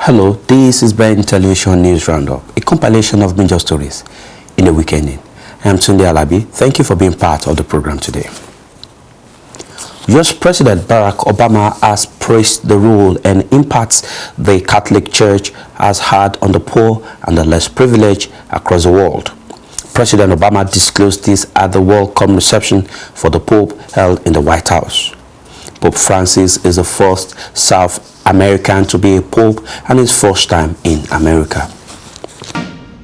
Hello, this is Ben Television News Roundup, a compilation of major stories in the weekend. I am Tunde Alabi. Thank you for being part of the program today. US President Barack Obama has praised the role and impact the Catholic Church has had on the poor and the less privileged across the world. President Obama disclosed this at the welcome reception for the Pope held in the White House. Pope Francis is the first South American to be a Pope and his first time in America.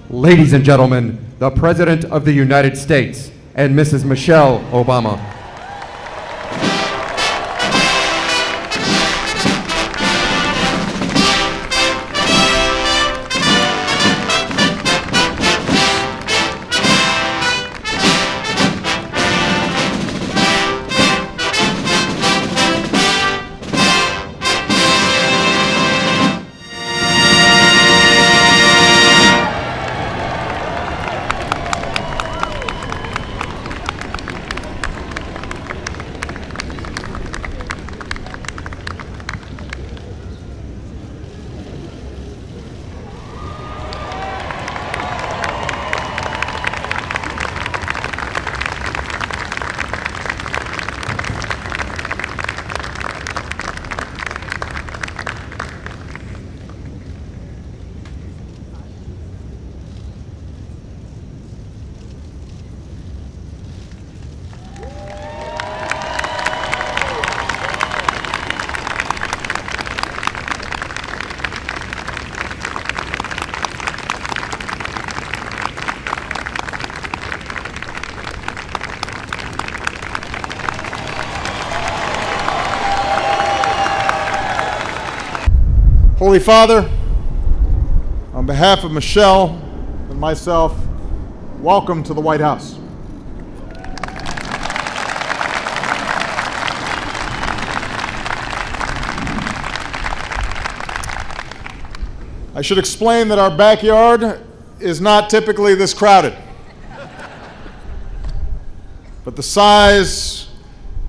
Ladies and gentlemen, the President of the United States and Mrs. Michelle Obama. Holy Father, on behalf of Michelle and myself, welcome to the White House. I should explain that our backyard is not typically this crowded, but the size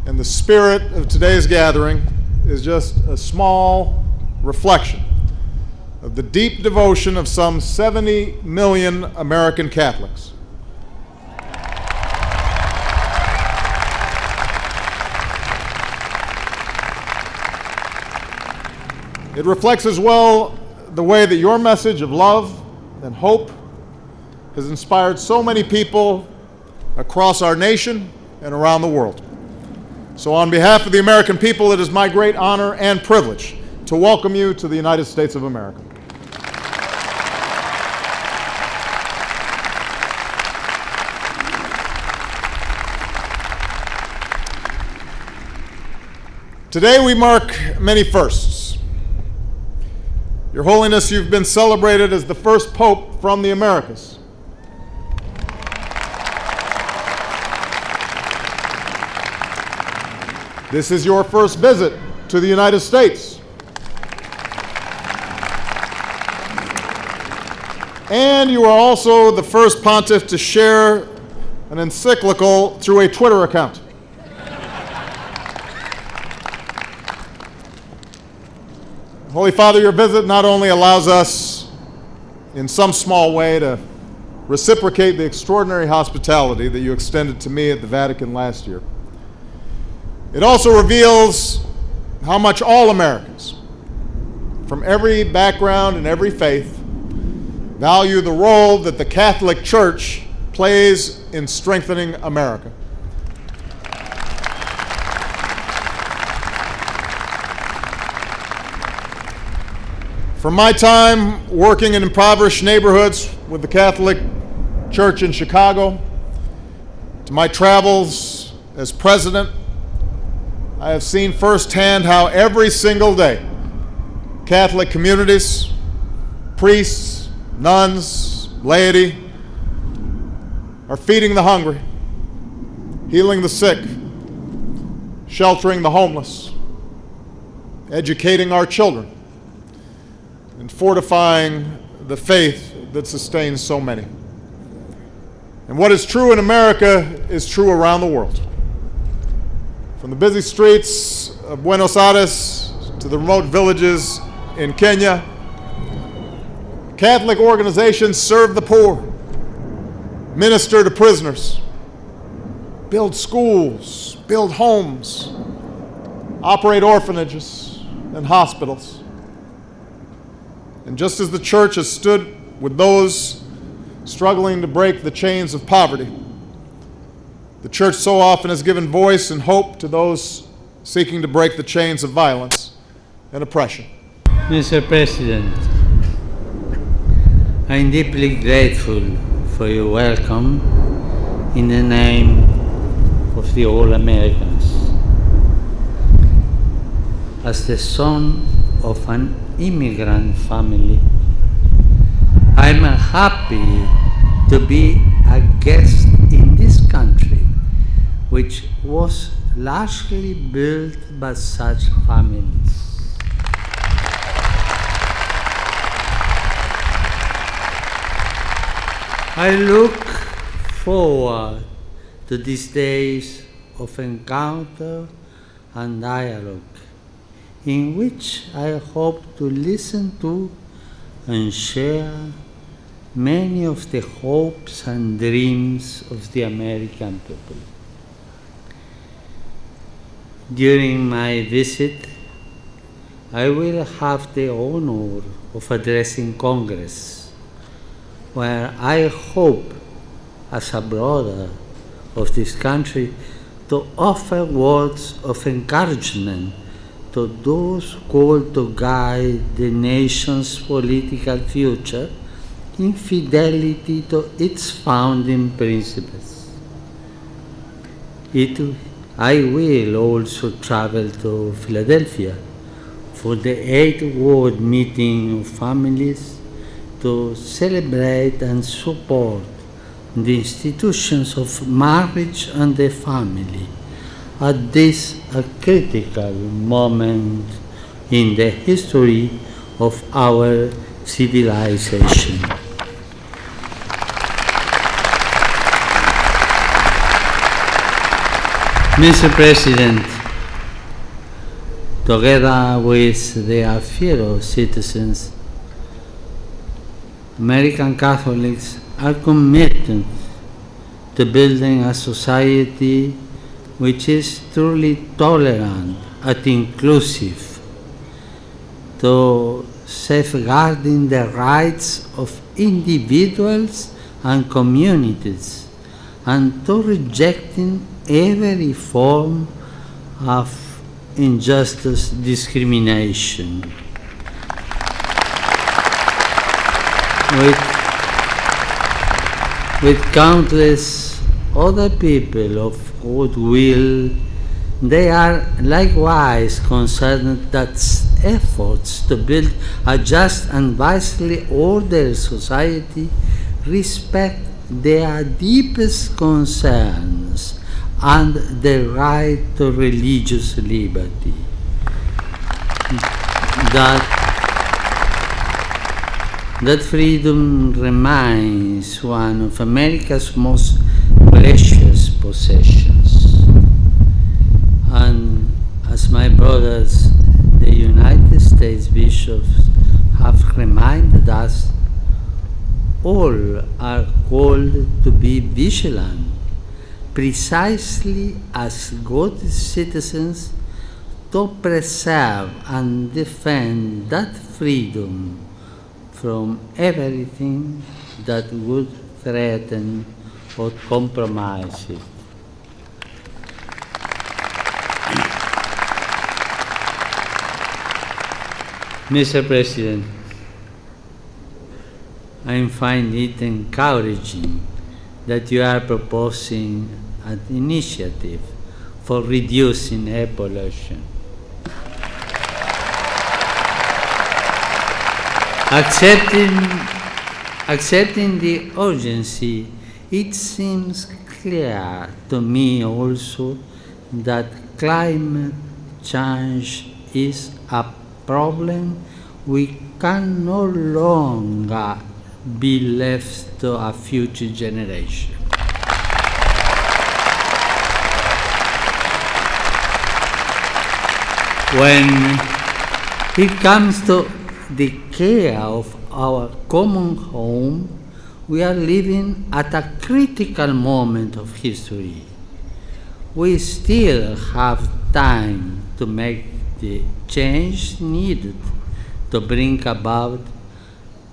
and the spirit of today's gathering is just a small reflection of the deep devotion of some 70 million American Catholics. It reflects as well the way that your message of love and hope has inspired so many people across our nation and around the world. So on behalf of the American people, it is my great honor and privilege to welcome you to the United States of America. Today we mark many firsts. Your Holiness, you've been celebrated as the first Pope from the Americas. This is your first visit to the United States. And you are also the first pontiff to share an encyclical through a Twitter account. Holy Father, your visit not only allows us, in some small way, to reciprocate the extraordinary hospitality that you extended to me at the Vatican last year, it also reveals how much all Americans, from every background and every faith, value the role that the Catholic Church plays in strengthening America. From my time working in impoverished neighborhoods with the Catholic Church in Chicago, to my travels as president, I have seen firsthand how every single day Catholic communities, priests, nuns, laity, are feeding the hungry, healing the sick, sheltering the homeless, educating our children, and fortifying the faith that sustains so many. And what is true in America is true around the world. From the busy streets of Buenos Aires to the remote villages in Kenya, Catholic organizations serve the poor, minister to prisoners, build schools, build homes, operate orphanages and hospitals. And just as the church has stood with those struggling to break the chains of poverty, the church so often has given voice and hope to those seeking to break the chains of violence and oppression. Mr. President, I'm deeply grateful for your welcome in the name of the All Americans. As the son of an immigrant family, I'm happy to be a guest in this country, which was largely built by such families. I look forward to these days of encounter and dialogue, in which I hope to listen to and share many of the hopes and dreams of the American people. During my visit, I will have the honor of addressing Congress, where I hope, as a brother of this country, to offer words of encouragement to those called to guide the nation's political future in fidelity to its founding principles. I will also travel to Philadelphia for the 8th World Meeting of Families to celebrate and support the institutions of marriage and the family at this critical moment in the history of our civilization. Mr. President, together with their fellow citizens, American Catholics are committed to building a society which is truly tolerant and inclusive, to safeguarding the rights of individuals and communities, and to rejecting every form of injustice, discrimination. With countless other people of goodwill, they are likewise concerned that efforts to build a just and wisely ordered society respect their deepest concerns and the right to religious liberty. That freedom remains one of America's most precious possessions. And as my brothers, the United States bishops, have reminded us, all are called to be vigilant, precisely as good citizens, to preserve and defend that freedom from everything that would threaten or compromise it. Mr. President, I find it encouraging that you are proposing an initiative for reducing air pollution. Accepting the urgency, it seems clear to me also that climate change is a problem we can no longer be left to a future generation. When it comes to the care of our common home, we are living at a critical moment of history. We still have time to make the change needed to bring about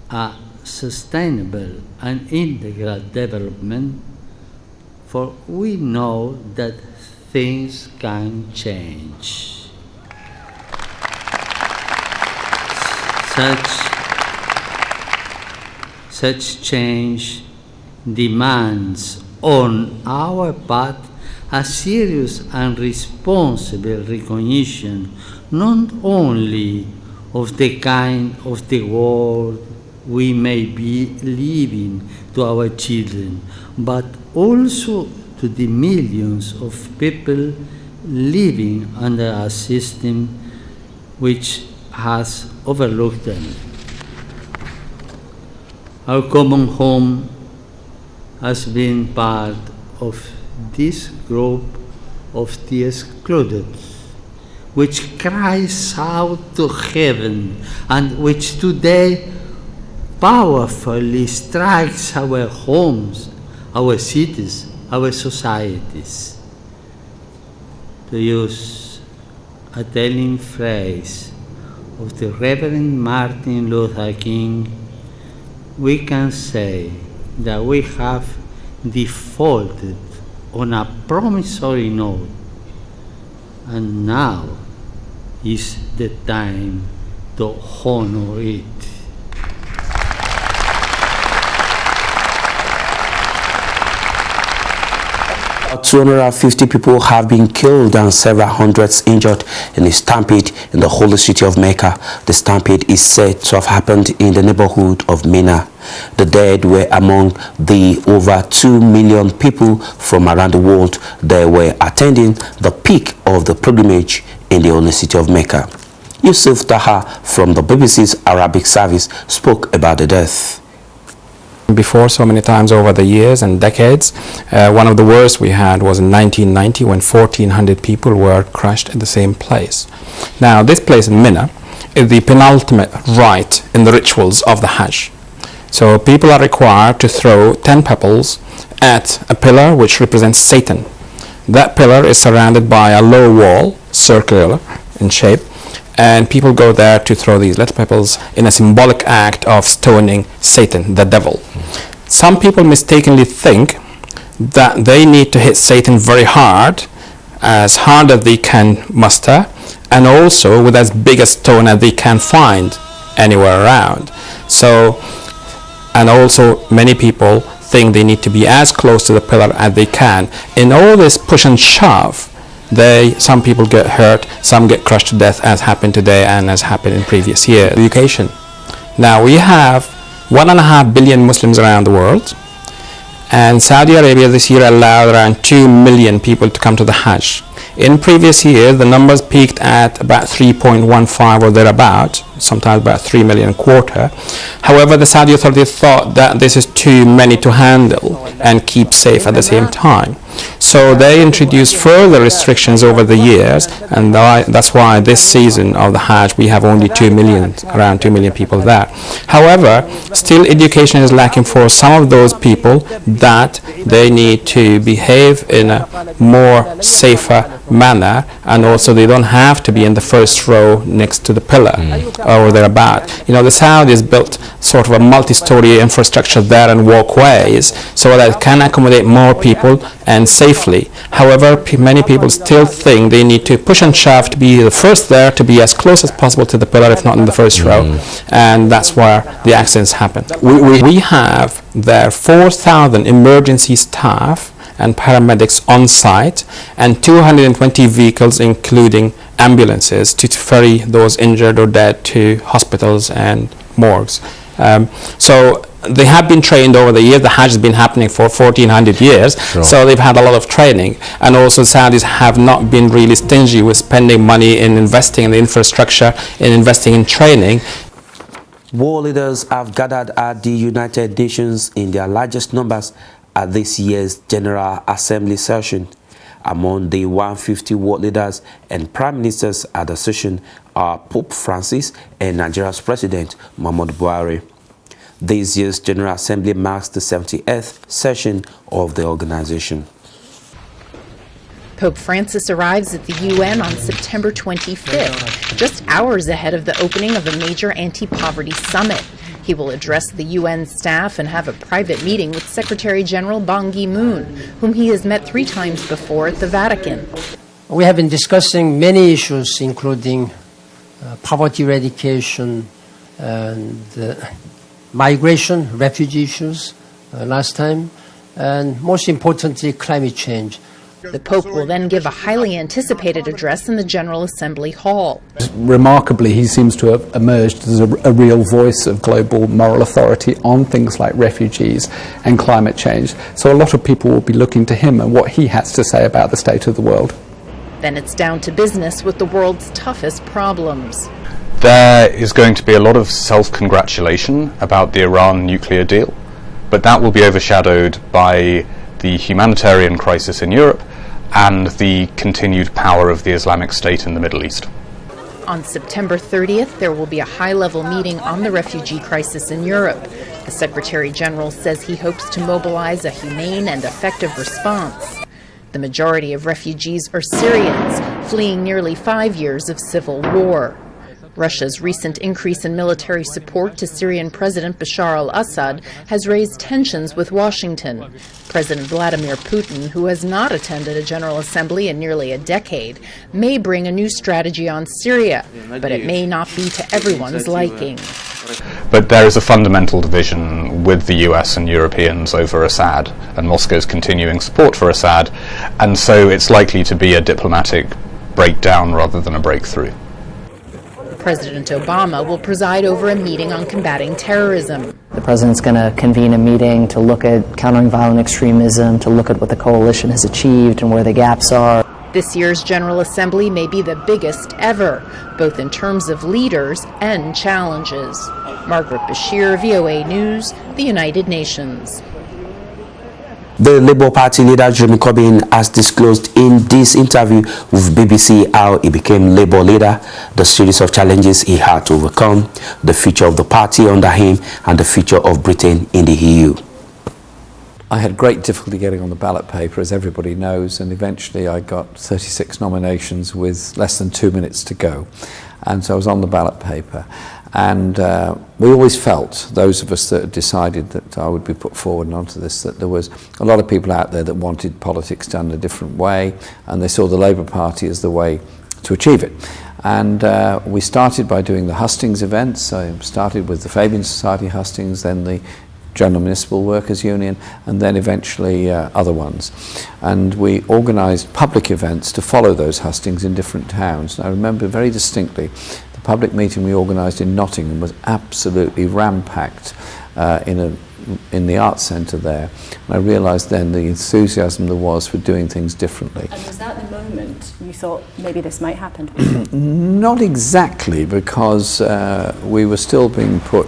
a sustainable and integral development, for we know that things can change. Such change demands on our part a serious and responsible recognition not only of the kind of the world we may be leaving to our children, but also to the millions of people living under a system which has overlooked them. Our common home has been part of this group of the excluded, which cries out to heaven and which today powerfully strikes our homes, our cities, our societies. To use a telling phrase of the Reverend Martin Luther King, we can say that we have defaulted on a promissory note, and now is the time to honor it. 250 people have been killed and several hundreds injured in a stampede in the holy city of Mecca. The stampede is said to have happened in the neighborhood of Mina. The dead were among the over 2 million people from around the world that were attending the peak of the pilgrimage in the holy city of Mecca. Yusuf Taha from the BBC's Arabic service spoke about the death. Before, so many times over the years and decades. One of the worst we had was in 1990 when 1,400 people were crushed at the same place. Now, this place in Mina is the penultimate rite in the rituals of the Hajj. So people are required to throw 10 pebbles at a pillar which represents Satan. That pillar is surrounded by a low wall, circular in shape, and people go there to throw these little pebbles in a symbolic act of stoning Satan, the devil. Some people mistakenly think that they need to hit Satan very hard as they can muster, and also with as big a stone as they can find anywhere around. So, and also many people think they need to be as close to the pillar as they can. In all this push and shove, some people get hurt, some get crushed to death, as happened today and as happened in previous years. Education. Now we have 1.5 billion Muslims around the world, and Saudi Arabia this year allowed around 2 million people to come to the Hajj. In previous years, the numbers peaked at about 3.15 or thereabout, sometimes about 3 million a quarter. However, the Saudi authorities thought that this is too many to handle and keep safe at the same time. So they introduced further restrictions over the years, and that's why this season of the Hajj we have only 2 million, around 2 million people there. However, still education is lacking for some of those people, that they need to behave in a more safer manner, and also they don't have to be in the first row next to the pillar or thereabout. You know, the Saudis built sort of a multi-story infrastructure there and walkways so that it can accommodate more people and safely. However, many people still think they need to push and shove to be the first there, to be as close as possible to the pillar, if not in the first row, and that's where the accidents happen. We have there 4,000 emergency staff and paramedics on site, and 220 vehicles including ambulances to ferry those injured or dead to hospitals and morgues. So they have been trained over the years. The Hajj has been happening for 1,400 years, so they've had a lot of training. And also Saudis have not been really stingy with spending money in investing in the infrastructure, in investing in training. World leaders have gathered at the United Nations in their largest numbers at this year's General Assembly session. Among the 150 world leaders and prime ministers at the session are Pope Francis and Nigeria's President Muhammadu Buhari. This year's General Assembly marks the 70th session of the organization. Pope Francis arrives at the UN on September 25th, just hours ahead of the opening of a major anti-poverty summit. He will address the UN staff and have a private meeting with Secretary General Ban Ki-moon, whom he has met 3 times before at the Vatican. We have been discussing many issues, including poverty eradication and migration, refugee issues last time, and most importantly, climate change. The Pope will then give a highly anticipated address in the General Assembly Hall. Remarkably, he seems to have emerged as a real voice of global moral authority on things like refugees and climate change. So a lot of people will be looking to him and what he has to say about the state of the world. Then it's down to business with the world's toughest problems. There is going to be a lot of self-congratulation about the Iran nuclear deal, but that will be overshadowed by the humanitarian crisis in Europe and the continued power of the Islamic State in the Middle East. On September 30th, there will be a high-level meeting on the refugee crisis in Europe. The Secretary General says he hopes to mobilize a humane and effective response. The majority of refugees are Syrians, fleeing nearly 5 years of civil war. Russia's recent increase in military support to Syrian President Bashar al-Assad has raised tensions with Washington. President Vladimir Putin, who has not attended a General Assembly in nearly a decade, may bring a new strategy on Syria, but it may not be to everyone's liking. But there is a fundamental division with the US and Europeans over Assad and Moscow's continuing support for Assad, and so it's likely to be a diplomatic breakdown rather than a breakthrough. President Obama will preside over a meeting on combating terrorism. The president's going to convene a meeting to look at countering violent extremism, to look at what the coalition has achieved and where the gaps are. This year's General Assembly may be the biggest ever, both in terms of leaders and challenges. Margaret Bashir, VOA News, the United Nations. The Labour Party leader Jeremy Corbyn has disclosed in this interview with BBC how he became Labour leader, the series of challenges he had to overcome, the future of the party under him, and the future of Britain in the EU. I had great difficulty getting on the ballot paper, as everybody knows, and eventually I got 36 nominations with less than 2 minutes to go. And so I was on the ballot paper. And we always felt, those of us that had decided that I would be put forward and onto this, that there was a lot of people out there that wanted politics done a different way, and they saw the Labour Party as the way to achieve it. And we started by doing the hustings events. I started with the Fabian Society hustings, then the General Municipal Workers Union, and then eventually other ones. And we organised public events to follow those hustings in different towns. And I remember very distinctly the public meeting we organised in Nottingham was absolutely ram-packed in the Arts Centre there. And I realised then the enthusiasm there was for doing things differently. And was that the moment you thought maybe this might happen? Not exactly, because we were still being put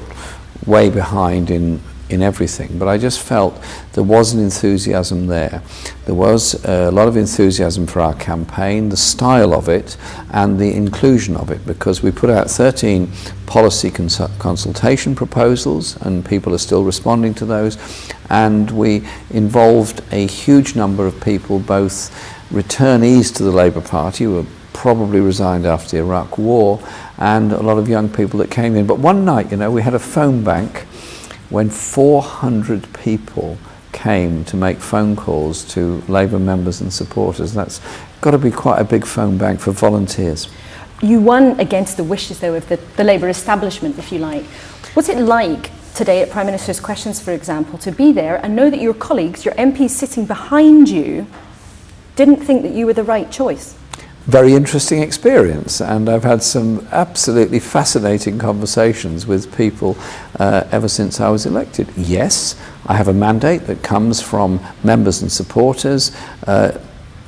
way behind in everything, but I just felt there was an enthusiasm there. There was a lot of enthusiasm for our campaign, the style of it, and the inclusion of it, because we put out 13 policy consultation proposals, and people are still responding to those, and we involved a huge number of people, both returnees to the Labour Party, who were probably resigned after the Iraq War, and a lot of young people that came in. But one night, we had a phone bank when 400 people came to make phone calls to Labour members and supporters. That's got to be quite a big phone bank for volunteers. You won against the wishes, though, of the Labour establishment, if you like. What's it like today at Prime Minister's Questions, for example, to be there and know that your colleagues, your MPs sitting behind you, didn't think that you were the right choice? Very interesting experience, and I've had some absolutely fascinating conversations with people ever since I was elected. Yes, I have a mandate that comes from members and supporters. I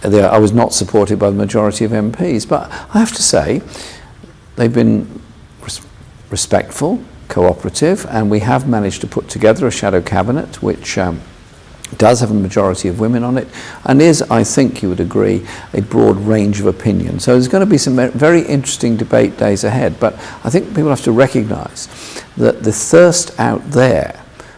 was not supported by the majority of MPs, but I have to say they've been respectful, cooperative, and we have managed to put together a shadow cabinet which does have a majority of women on it, and is, I think you would agree, a broad range of opinion. So there's going to be some very interesting debate days ahead, but I think people have to recognise that the thirst out there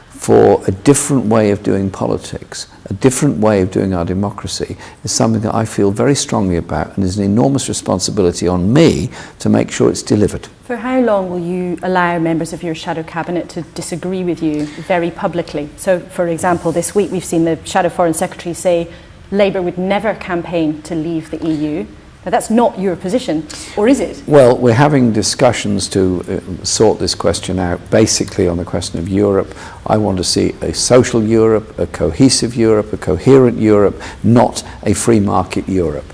for a different way of doing politics, a different way of doing our democracy, is something that I feel very strongly about, and is an enormous responsibility on me to make sure it's delivered. For how long will you allow members of your shadow cabinet to disagree with you very publicly? So, for example, this week we've seen the shadow foreign secretary say Labour would never campaign to leave the EU. Now, that's not your position, or is it? Well, we're having discussions to sort this question out, basically on the question of Europe. I want to see a social Europe, a cohesive Europe, a coherent Europe, not a free market Europe.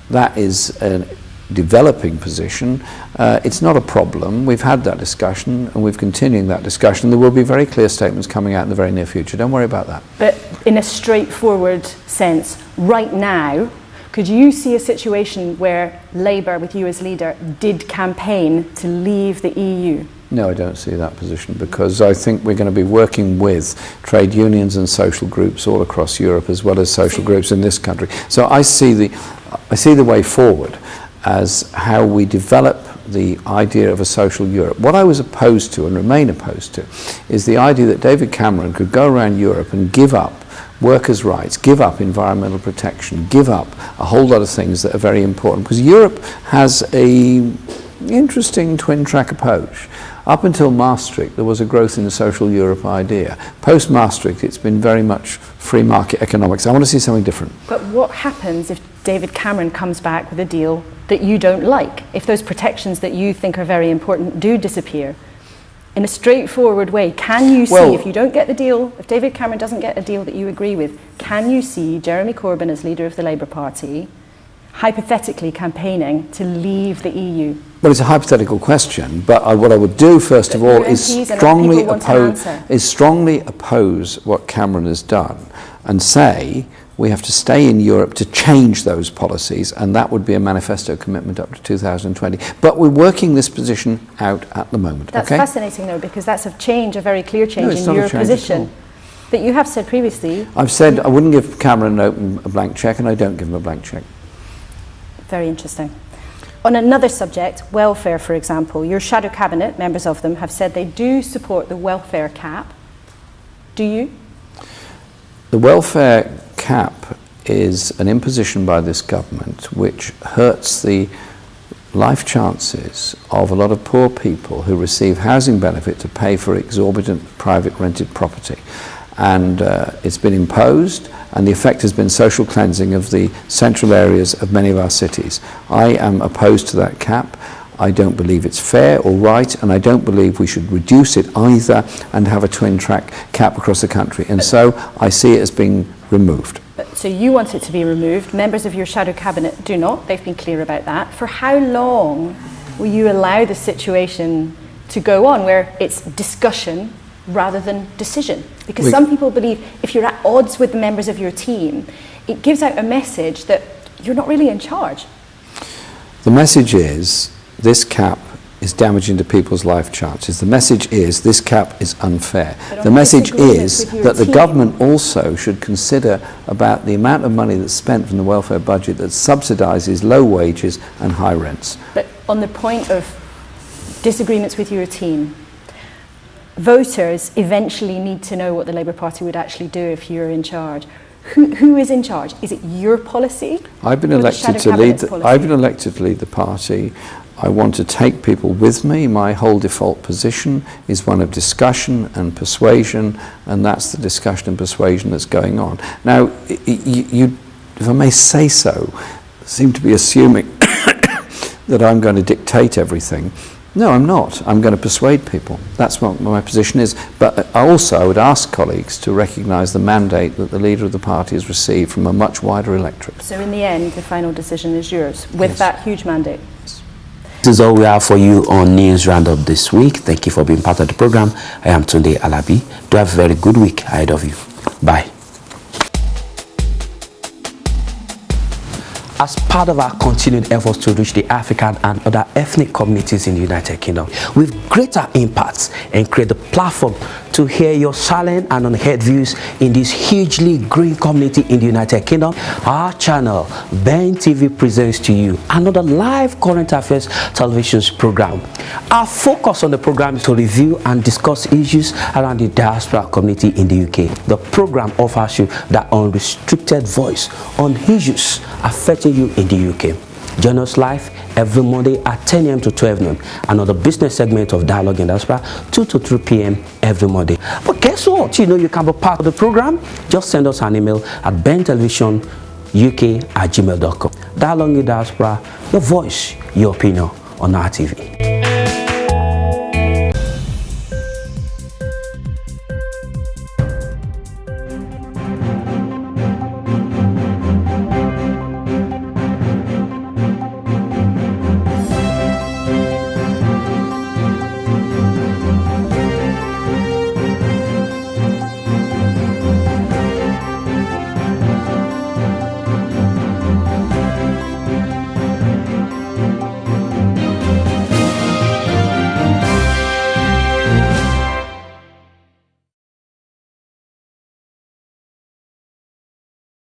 That is a developing position. It's not a problem. We've had that discussion, and we're continuing that discussion. There will be very clear statements coming out in the very near future. Don't worry about that. But in a straightforward sense, right now, could you see a situation where Labour, with you as leader, did campaign to leave the EU? No, I don't see that position, because I think we're going to be working with trade unions and social groups all across Europe, as well as social groups in this country. So I see the way forward as how we develop the idea of a social Europe. What I was opposed to and remain opposed to is the idea that David Cameron could go around Europe and give up workers' rights, give up environmental protection, give up a whole lot of things that are very important, because Europe has a interesting twin-track approach. Up until Maastricht, there was a growth in the social Europe idea. Post-Maastricht, it's been very much free market economics. I want to see something different. But what happens if David Cameron comes back with a deal that you don't like? If those protections that you think are very important do disappear? In a straightforward way, can you see, if you don't get the deal, if David Cameron doesn't get a deal that you agree with, can you see Jeremy Corbyn as leader of the Labour Party hypothetically campaigning to leave the EU? Well, it's a hypothetical question, but what I would do first of all is strongly oppose what Cameron has done and say we have to stay in Europe to change those policies, and that would be a manifesto commitment up to 2020. But we're working this position out at the moment. That's fascinating, though, because that's a change, a very clear change in your position. But you have said previously... I've said I wouldn't give Cameron a blank cheque, and I don't give him a blank cheque. Very interesting. On another subject, welfare, for example, your shadow cabinet, members of them, have said they do support the welfare cap. Do you? The welfare cap is an imposition by this government which hurts the life chances of a lot of poor people who receive housing benefit to pay for exorbitant private rented property. And it's been imposed, and the effect has been social cleansing of the central areas of many of our cities. I am opposed to that cap. I don't believe it's fair or right, and I don't believe we should reduce it either and have a twin-track cap across the country. And so I see it as being removed. So you want it to be removed. Members of your shadow cabinet do not. They've been clear about that. For how long will you allow the situation to go on where it's discussion rather than decision? Because some people believe if you're at odds with the members of your team, it gives out a message that you're not really in charge. The message is this cap is damaging to people's life chances. The message is this cap is unfair. The message is that the government also should consider about the amount of money that's spent from the welfare budget that subsidises low wages and high rents. But on the point of disagreements with your team, voters eventually need to know what the Labour Party would actually do if you're in charge. Who is in charge? Is it your policy? I've been elected to lead the party. I want to take people with me. My whole default position is one of discussion and persuasion, and that's the discussion and persuasion that's going on. Now, you, if I may say so, seem to be assuming that I'm going to dictate everything. No, I'm not. I'm going to persuade people. That's what my position is. But I would ask colleagues to recognise the mandate that the leader of the party has received from a much wider electorate. So in the end, the final decision is yours, with that huge mandate. This is all we have for you on News Roundup this week. Thank you for being part of the program. I am Tunde Alabi. Do have a very good week ahead of you. Bye. As part of our continued efforts to reach the African and other ethnic communities in the United Kingdom with greater impacts and create the platform to hear your silent and unheard views in this hugely growing community in the United Kingdom, our channel, Ben TV, presents to you another live current affairs television program. Our focus on the program is to review and discuss issues around the diaspora community in the UK. The program offers you that unrestricted voice on issues affecting you in the UK. Join us live every Monday at 10 a.m. to 12 noon. Another business segment of Dialogue in Diaspora, 2 to 3 p.m. every Monday. But guess what? You know you can be part of the program. Just send us an email at bentelevisionuk@gmail.com. Dialogue in Diaspora, your voice, your opinion on our TV.